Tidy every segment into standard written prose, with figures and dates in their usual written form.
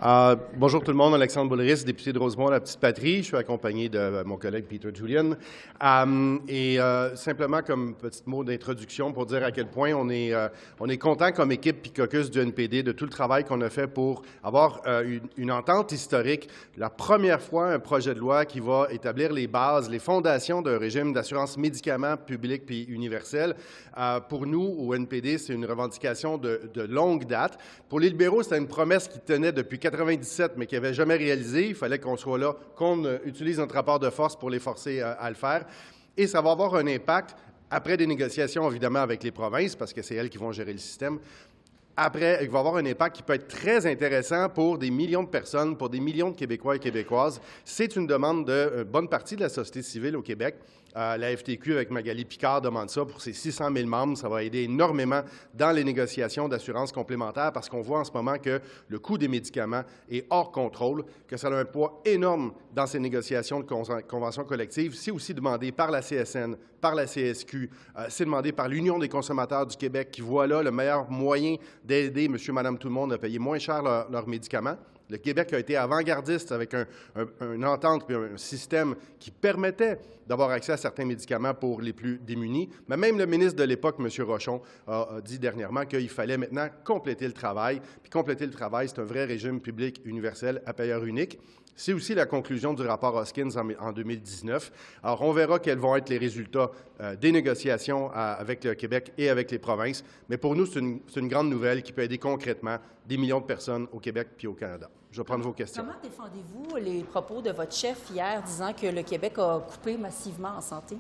Bonjour tout le monde, Alexandre Boulris, député de Rosemont-la-Petite-Patrie. Je suis accompagné de mon collègue Peter Julian. Simplement comme petit mot d'introduction pour dire à quel point on est content comme équipe puis caucus du NPD de tout le travail qu'on a fait pour avoir une entente historique. La première fois, un projet de loi qui va établir les bases, les fondations d'un régime d'assurance médicaments public puis universel. Pour nous, au NPD, c'est une revendication de longue date. Pour les libéraux, c'était une promesse qui tenait depuis 1997, mais qui n'avait jamais réalisé. Il fallait qu'on soit là, qu'on utilise notre rapport de force pour les forcer à le faire. Et ça va avoir un impact, après des négociations, évidemment, avec les provinces, parce que c'est elles qui vont gérer le système. Après, il va avoir un impact qui peut être très intéressant pour des millions de personnes, pour des millions de Québécois et Québécoises. C'est une demande de bonne partie de la société civile au Québec. La FTQ, avec Magali Picard, demande ça pour ses 600 000 membres. Ça va aider énormément dans les négociations d'assurance complémentaire parce qu'on voit en ce moment que le coût des médicaments est hors contrôle, que ça a un poids énorme dans ces négociations de conventions collectives. C'est aussi demandé par la CSN, par la CSQ, c'est demandé par l'Union des consommateurs du Québec qui voit là le meilleur moyen d'aider monsieur, madame, tout le monde à payer moins cher leurs médicaments. Le Québec a été avant-gardiste avec une entente et un système qui permettait d'avoir accès à certains médicaments pour les plus démunis. Mais même le ministre de l'époque, M. Rochon, a dit dernièrement qu'il fallait maintenant compléter le travail. Puis compléter le travail, c'est un vrai régime public universel à payeur unique. C'est aussi la conclusion du rapport Hoskins en 2019. Alors, on verra quels vont être les résultats des négociations avec le Québec et avec les provinces. Mais pour nous, c'est une grande nouvelle qui peut aider concrètement des millions de personnes au Québec puis au Canada. Je vais prendre vos questions. Comment défendez-vous les propos de votre chef hier disant que le Québec a coupé massivement en santé?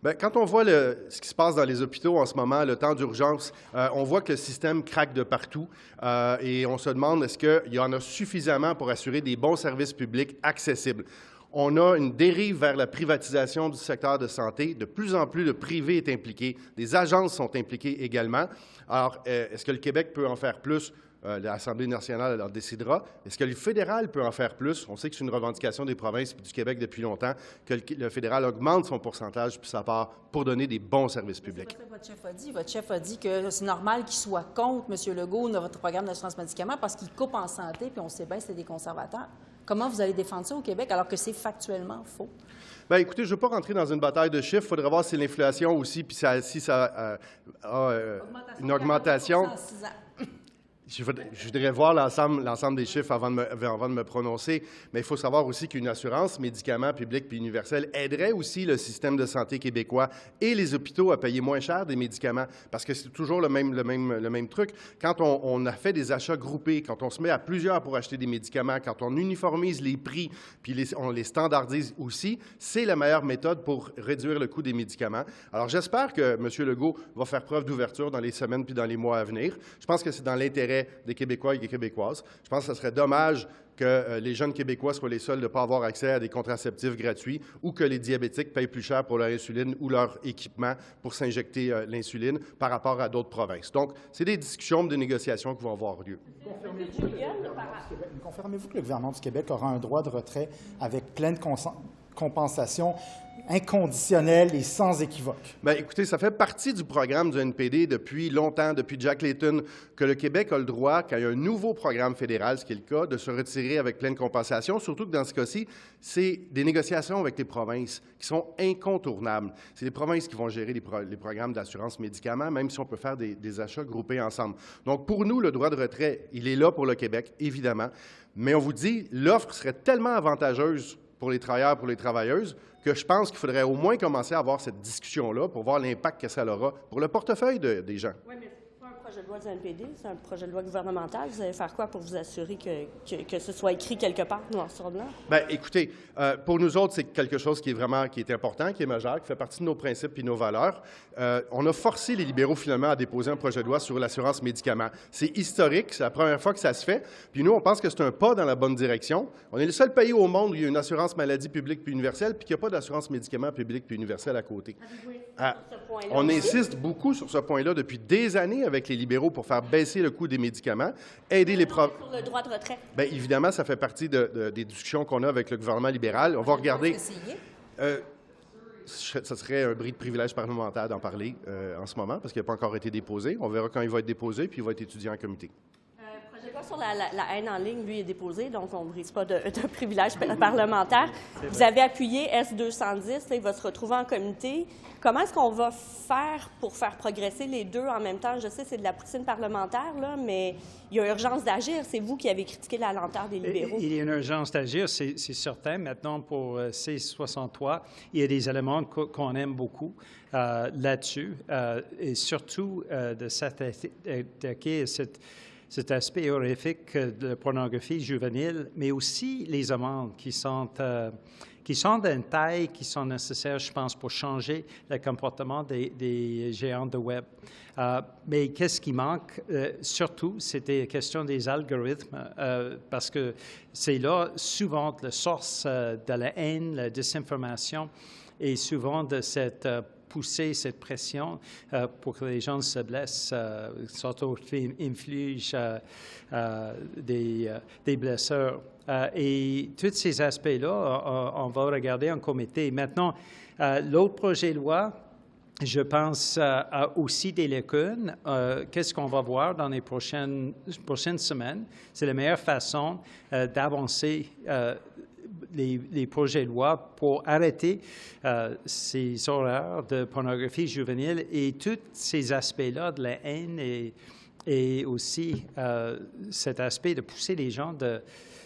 Bien, quand on voit ce qui se passe dans les hôpitaux en ce moment, le temps d'urgence, on voit que le système craque de partout et on se demande est-ce qu'il y en a suffisamment pour assurer des bons services publics accessibles. On a une dérive vers la privatisation du secteur de santé. De plus en plus, le privé est impliqué. Des agences sont impliquées également. Alors, est-ce que le Québec peut en faire plus? L'Assemblée nationale en décidera. Est-ce que le fédéral peut en faire plus? On sait que c'est une revendication des provinces et du Québec depuis longtemps, que le fédéral augmente son pourcentage puis sa part pour donner des bons services publics. C'est ce que votre chef a dit que c'est normal qu'il soit contre, M. Legault, notre programme d'assurance médicaments parce qu'il coupe en santé, puis on sait bien que c'est des conservateurs. Comment vous allez défendre ça au Québec alors que c'est factuellement faux? Bien, écoutez, je ne veux pas rentrer dans une bataille de chiffres. Il faudrait voir si l'inflation aussi, puis si ça a une augmentation. Je voudrais voir l'ensemble des chiffres avant de me prononcer, mais il faut savoir aussi qu'une assurance médicaments publics puis universelle aiderait aussi le système de santé québécois et les hôpitaux à payer moins cher des médicaments, parce que c'est toujours le même truc. Quand on a fait des achats groupés, quand on se met à plusieurs pour acheter des médicaments, quand on uniformise les prix puis on les standardise aussi, c'est la meilleure méthode pour réduire le coût des médicaments. Alors, j'espère que M. Legault va faire preuve d'ouverture dans les semaines puis dans les mois à venir. Je pense que c'est dans l'intérêt des Québécois et des Québécoises. Je pense que ce serait dommage que les jeunes Québécois soient les seuls de ne pas avoir accès à des contraceptifs gratuits ou que les diabétiques payent plus cher pour leur insuline ou leur équipement pour s'injecter l'insuline par rapport à d'autres provinces. Donc, c'est des discussions, des négociations qui vont avoir lieu. Confirmez-vous que le gouvernement du Québec aura un droit de retrait avec pleine compensation inconditionnelle et sans équivoque? Bien, écoutez, ça fait partie du programme du NPD depuis longtemps, depuis Jack Layton, que le Québec a le droit, quand il y a un nouveau programme fédéral, ce qui est le cas, de se retirer avec pleine compensation, surtout que dans ce cas-ci, c'est des négociations avec les provinces qui sont incontournables. C'est les provinces qui vont gérer les programmes d'assurance médicaments, même si on peut faire des achats groupés ensemble. Donc, pour nous, le droit de retrait, il est là pour le Québec, évidemment, mais on vous dit, l'offre serait tellement avantageuse pour les travailleurs, pour les travailleuses, que je pense qu'il faudrait au moins commencer à avoir cette discussion-là pour voir l'impact que ça aura pour le portefeuille des gens. Oui, mais c'est pas un projet de loi du NPD, c'est un projet de loi gouvernemental. Vous allez faire quoi pour vous assurer que ce soit écrit quelque part, noir sur blanc? Bien, écoutez, pour nous autres, c'est quelque chose qui est important, qui est majeur, qui fait partie de nos principes et nos valeurs. On a forcé les libéraux, finalement, à déposer un projet de loi sur l'assurance médicaments. C'est historique, c'est la première fois que ça se fait. Puis nous, on pense que c'est un pas dans la bonne direction. On est le seul pays au monde où il y a une assurance maladie publique puis universelle, puis qu'il n'y a pas d'assurance médicaments publique puis universelle à côté. On insiste beaucoup sur ce point-là depuis des années avec les libéraux pour faire baisser le coût des médicaments, aider les sur le droit de retrait. Bien, évidemment, ça fait partie des discussions qu'on a avec le gouvernement libéral. On va regarder. Ça serait un bris de privilège parlementaire d'en parler en ce moment, parce qu'il n'a pas encore été déposé. On verra quand il va être déposé, puis il va être étudié en comité. Projet de loi sur la haine en ligne, lui, est déposé, donc on ne brise pas de privilège parlementaire. Vous avez appuyé S-210, là, il va se retrouver en comité. Comment est-ce qu'on va faire pour faire progresser les deux en même temps? Je sais, c'est de la poutine parlementaire, là, mais il y a urgence d'agir. C'est vous qui avez critiqué la lenteur des libéraux. Il y a une urgence d'agir, c'est certain. Maintenant, pour C-63, il y a des éléments qu'on aime beaucoup là-dessus, et surtout de s'attaquer à cet aspect horrifique de la pornographie juvénile, mais aussi les amendes qui sont d'une taille qui sont nécessaires, je pense, pour changer le comportement des géants de web. Mais qu'est-ce qui manque? Surtout, c'était la question des algorithmes, parce que c'est là souvent la source de la haine, la désinformation, et souvent de cette pousser cette pression pour que les gens se blessent, s'auto-infligent des blessures. Et tous ces aspects-là, on va regarder en comité. Maintenant, l'autre projet de loi, je pense, a aussi des lacunes. Qu'est-ce qu'on va voir dans les prochaines semaines? C'est la meilleure façon d'avancer les projets de loi pour arrêter ces horreurs de pornographie juvénile et tous ces aspects-là de la haine et aussi cet aspect de pousser les gens de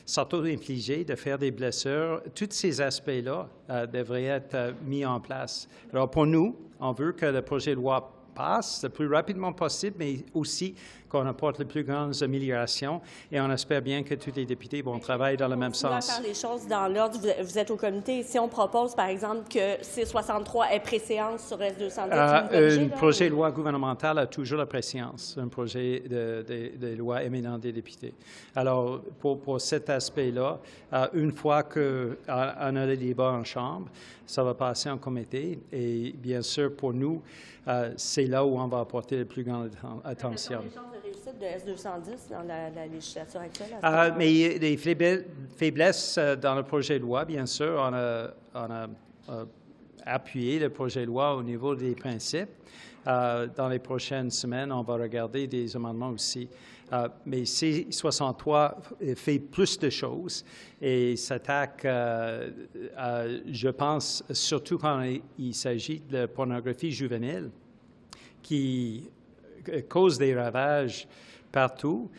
s'auto-infliger, de faire des blessures. Tous ces aspects-là devraient être mis en place. Alors pour nous, on veut que le projet de loi passe le plus rapidement possible, mais aussi qu'on apporte les plus grandes améliorations. Et on espère bien que tous les députés vont travailler dans le même sens. Faire les choses dans l'ordre. Vous êtes au comité. Si on propose, par exemple, que C-63 ait préséance sur S-210, un projet de loi gouvernemental a toujours la préséance, un projet de loi émanant des députés. Alors, pour cet aspect-là, une fois qu'on a le débat en Chambre, ça va passer en comité. Et bien sûr, pour nous, c'est là où on va apporter la plus grande attention. Réussite de S-210 dans la législature actuelle? Mais il y a des faiblesses dans le projet de loi, bien sûr. On a appuyé le projet de loi au niveau des principes. Dans les prochaines semaines, on va regarder des amendements aussi. Mais C-63 fait plus de choses et s'attaque, je pense, surtout quand il s'agit de la pornographie juvénile, qui cause des ravages partout.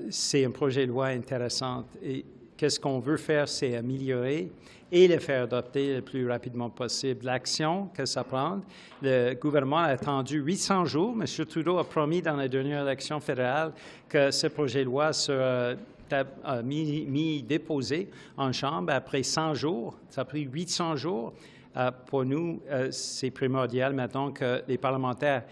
C'est un projet de loi intéressant. Et qu'est-ce qu'on veut faire, c'est améliorer et le faire adopter le plus rapidement possible. L'action que ça prend, le gouvernement a attendu 800 jours. M. Trudeau a promis dans la dernière élection fédérale que ce projet de loi sera mis déposé en Chambre après 100 jours. Ça a pris 800 jours. Pour nous, c'est primordial maintenant que les parlementaires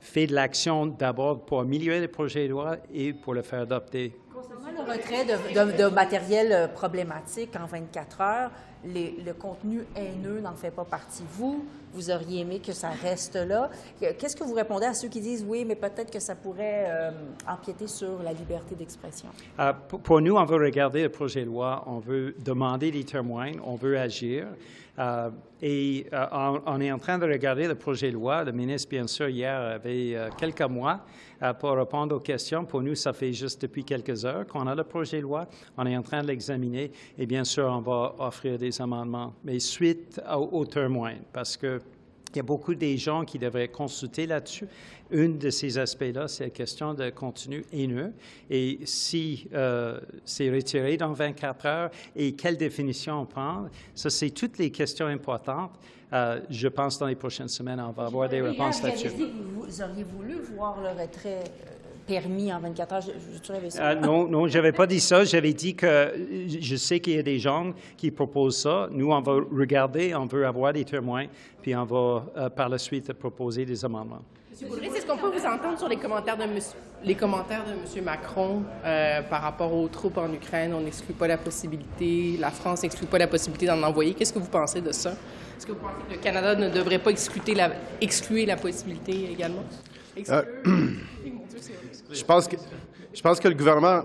fait de l'action d'abord pour améliorer le projet de loi et pour le faire adopter. Concernant le retrait de matériel problématique en 24 heures, le contenu haineux n'en fait pas partie. Vous auriez aimé que ça reste là. Qu'est-ce que vous répondez à ceux qui disent oui, mais peut-être que ça pourrait empiéter sur la liberté d'expression? Pour nous, on veut regarder le projet de loi, on veut demander des témoins, on veut agir. On est en train de regarder le projet de loi. Le ministre, bien sûr, hier avait quelques mois pour répondre aux questions. Pour nous, ça fait juste depuis quelques heures qu'on a le projet de loi. On est en train de l'examiner et bien sûr, on va offrir des amendements. Mais suite aux témoins, parce que il y a beaucoup de gens qui devraient consulter là-dessus. Un de ces aspects-là, c'est la question de contenu haineux. Et si c'est retiré dans 24 heures et quelle définition on prend, ça, c'est toutes les questions importantes. Je pense dans les prochaines semaines, on va avoir des réponses là-dessus. Vous auriez voulu voir le retrait permis en 24 heures. Tu rêvais ça? Non, je n'avais pas dit ça. J'avais dit que je sais qu'il y a des gens qui proposent ça. Nous, on va regarder, on veut avoir des témoins, puis on va par la suite proposer des amendements. M. Boulris, est-ce qu'on peut vous entendre sur les commentaires de M. Macron par rapport aux troupes en Ukraine? On n'exclut pas la possibilité, la France n'exclut pas la possibilité d'en envoyer. Qu'est-ce que vous pensez de ça? Est-ce que vous pensez que le Canada ne devrait pas exclure la possibilité également? Je pense que le gouvernement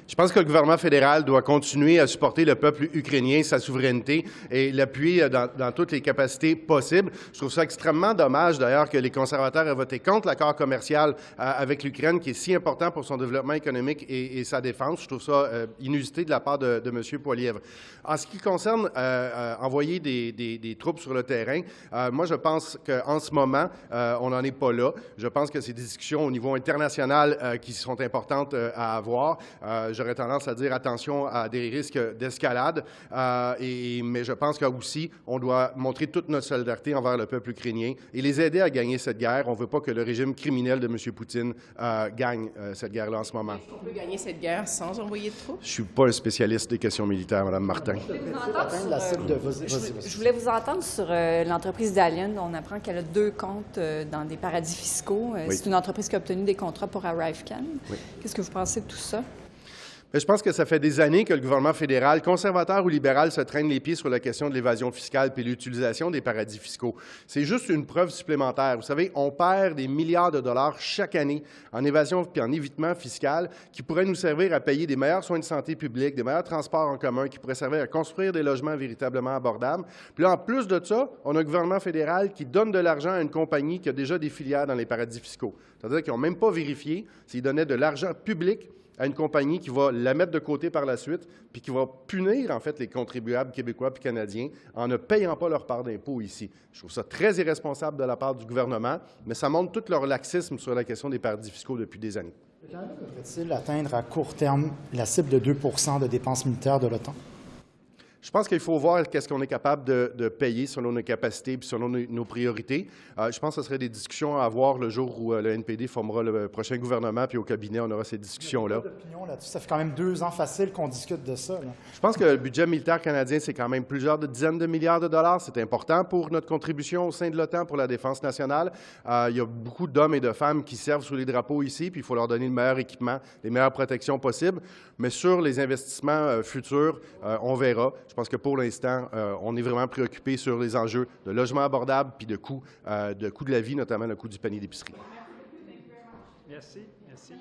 Je pense que le gouvernement fédéral doit continuer à supporter le peuple ukrainien, sa souveraineté et l'appuyer dans toutes les capacités possibles. Je trouve ça extrêmement dommage, d'ailleurs, que les conservateurs aient voté contre l'accord commercial avec l'Ukraine, qui est si important pour son développement économique et sa défense. Je trouve ça inusité de la part de M. Poilievre. En ce qui concerne envoyer des troupes sur le terrain, moi, je pense qu'en ce moment, on n'en est pas là. Je pense que c'est des discussions au niveau international qui sont importantes à avoir. J'aurais tendance à dire attention à des risques d'escalade, mais je pense qu'aussi, on doit montrer toute notre solidarité envers le peuple ukrainien et les aider à gagner cette guerre. On ne veut pas que le régime criminel de M. Poutine gagne cette guerre-là en ce moment. Est-ce qu'on peut gagner cette guerre sans envoyer de troupes? Je ne suis pas un spécialiste des questions militaires, Mme Martin. Je voulais vous entendre sur l'entreprise Dalian. On apprend qu'elle a 2 comptes dans des paradis fiscaux. Oui. C'est une entreprise qui a obtenu des contrats pour ArriveCan. Oui. Qu'est-ce que vous pensez de tout ça? Je pense que ça fait des années que le gouvernement fédéral, conservateur ou libéral, se traîne les pieds sur la question de l'évasion fiscale et l'utilisation des paradis fiscaux. C'est juste une preuve supplémentaire. Vous savez, on perd des milliards de dollars chaque année en évasion et en évitement fiscal qui pourraient nous servir à payer des meilleurs soins de santé publique, des meilleurs transports en commun, qui pourraient servir à construire des logements véritablement abordables. Puis là, en plus de ça, on a un gouvernement fédéral qui donne de l'argent à une compagnie qui a déjà des filiales dans les paradis fiscaux. C'est-à-dire qu'ils n'ont même pas vérifié s'ils donnaient de l'argent public à une compagnie qui va la mettre de côté par la suite, puis qui va punir, en fait, les contribuables québécois et canadiens en ne payant pas leur part d'impôt ici. Je trouve ça très irresponsable de la part du gouvernement, mais ça montre tout leur laxisme sur la question des paradis fiscaux depuis des années. Le Canada devrait-il atteindre à court terme la cible de 2 % de dépenses militaires de l'OTAN? Je pense qu'il faut voir qu'est-ce qu'on est capable de payer selon nos capacités et selon nos priorités. Je pense que ce serait des discussions à avoir le jour où le NPD formera le prochain gouvernement, puis au cabinet, on aura ces discussions-là. Ça fait quand même 2 ans facile qu'on discute de ça. Là. Je pense que le budget militaire canadien, c'est quand même plusieurs dizaines de milliards de dollars. C'est important pour notre contribution au sein de l'OTAN pour la défense nationale. Il y a beaucoup d'hommes et de femmes qui servent sous les drapeaux ici, puis il faut leur donner le meilleur équipement, les meilleures protections possibles. Mais sur les investissements futurs, on verra. Je pense que pour l'instant, on est vraiment préoccupé sur les enjeux de logement abordable puis de coût de la vie, notamment le coût du panier d'épicerie. Merci. Merci.